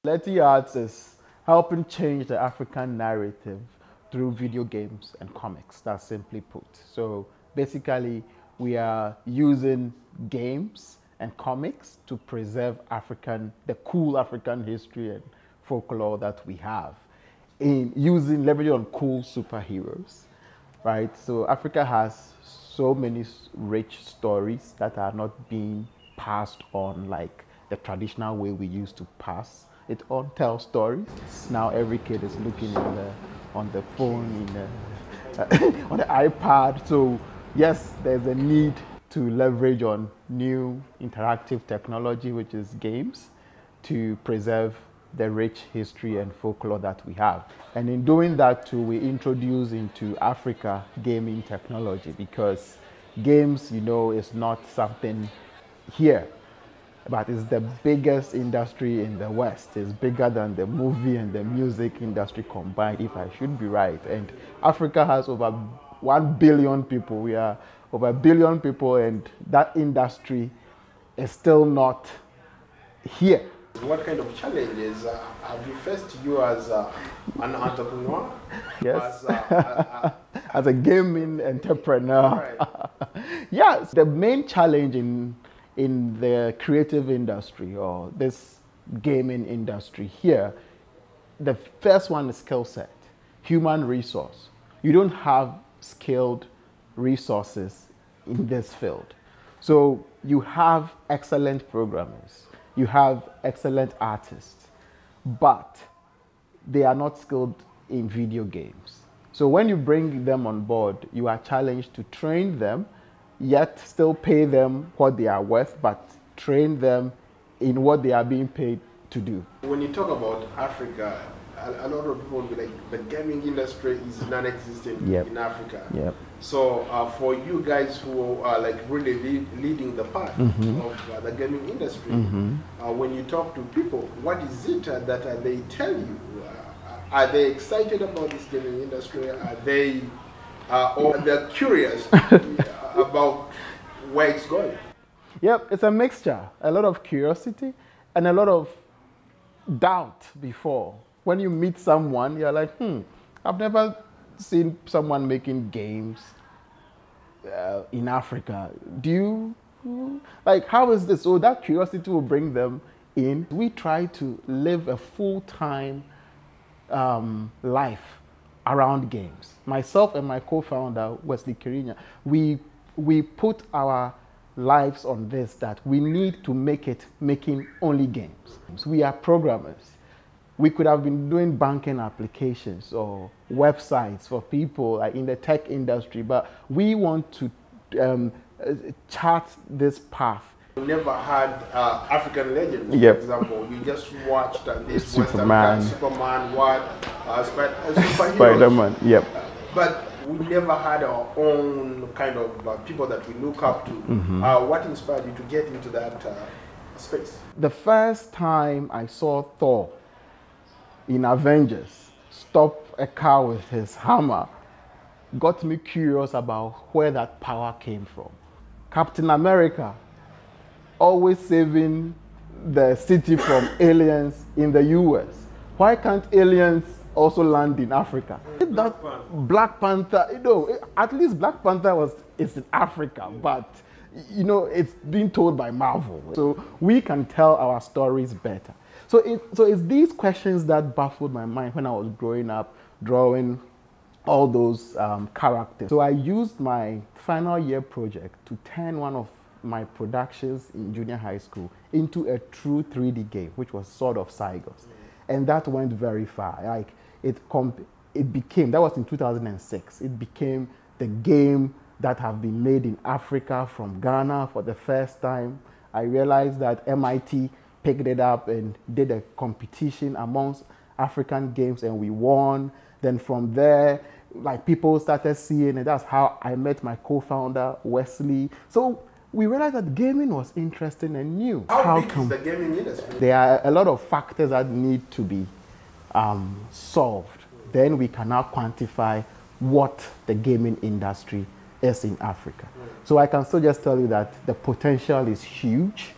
Leti Arts is helping change the African narrative through video games and comics, that's simply put. So basically, we are using games and comics to preserve the cool African history and folklore that we have, in leveraging on cool superheroes, right? So Africa has so many rich stories that are not being passed on like the traditional way we used to pass it on, tell stories. Now every kid is looking on the phone, on the iPad. So yes, there's a need to leverage on new interactive technology, which is games, to preserve the rich history and folklore that we have. And in doing that too, we introduce into Africa gaming technology, because games, is not something here, but it's the biggest industry in the West. It's bigger than the movie and the music industry combined, if I should be right. And Africa has over 1 billion people. We are over 1 billion people, and that industry is still not here. What kind of challenges have you faced as an entrepreneur? Yes, as a gaming entrepreneur. Right. Yes, the main challenge in the creative industry, or this gaming industry here, the first one is skill set, human resource. You don't have skilled resources in this field. So you have excellent programmers, you have excellent artists, but they are not skilled in video games. So when you bring them on board, you are challenged to train them, yet still pay them what they are worth, but train them in what they are being paid to do. When you talk about Africa, a lot of people will be like, the gaming industry is non-existent in Africa. Yep. So for you guys who are like really leading the path of the gaming industry, when you talk to people, what is it that they tell you? Are they excited about this gaming industry? Are they, or they're curious about where it's going? Yep, it's a mixture. A lot of curiosity and a lot of doubt before. When you meet someone, you're like, I've never seen someone making games in Africa. Do you, like, how is this? So that curiosity will bring them in. We try to live a full-time life around games. Myself and my co-founder, Wesley Kirinya, we put our lives on this, that we need to make it making only games. So we are programmers. We could have been doing banking applications or websites for people like in the tech industry, but we want to chart this path. We never had African legends, for example. We just watched this Superman, Spider-Man, yep. But we never had our own kind of people that we look up to. What inspired you to get into that space? The first time I saw Thor in Avengers stop a car with his hammer got me curious about where that power came from. Captain America always saving the city from aliens in the US. Why can't aliens also land in Africa? Black Panther, at least Black Panther is in Africa, but it's being told by Marvel. So we can tell our stories better. So it's these questions that baffled my mind when I was growing up, drawing all those characters. So I used my final year project to turn one of my productions in junior high school into a true 3D game, which was Sword of Cygos. And that went very far. Like it became, that was in 2006, it became the game that have been made in Africa from Ghana for the first time. I realized that MIT picked it up and did a competition amongst African games, and we won. Then from there, like, people started seeing it. That's how I met my co-founder, Wesley. So we realized that gaming was interesting and new. How big is the gaming industry? There are a lot of factors that need to be solved. Then we can now quantify what the gaming industry is in Africa. So I can still just tell you that the potential is huge.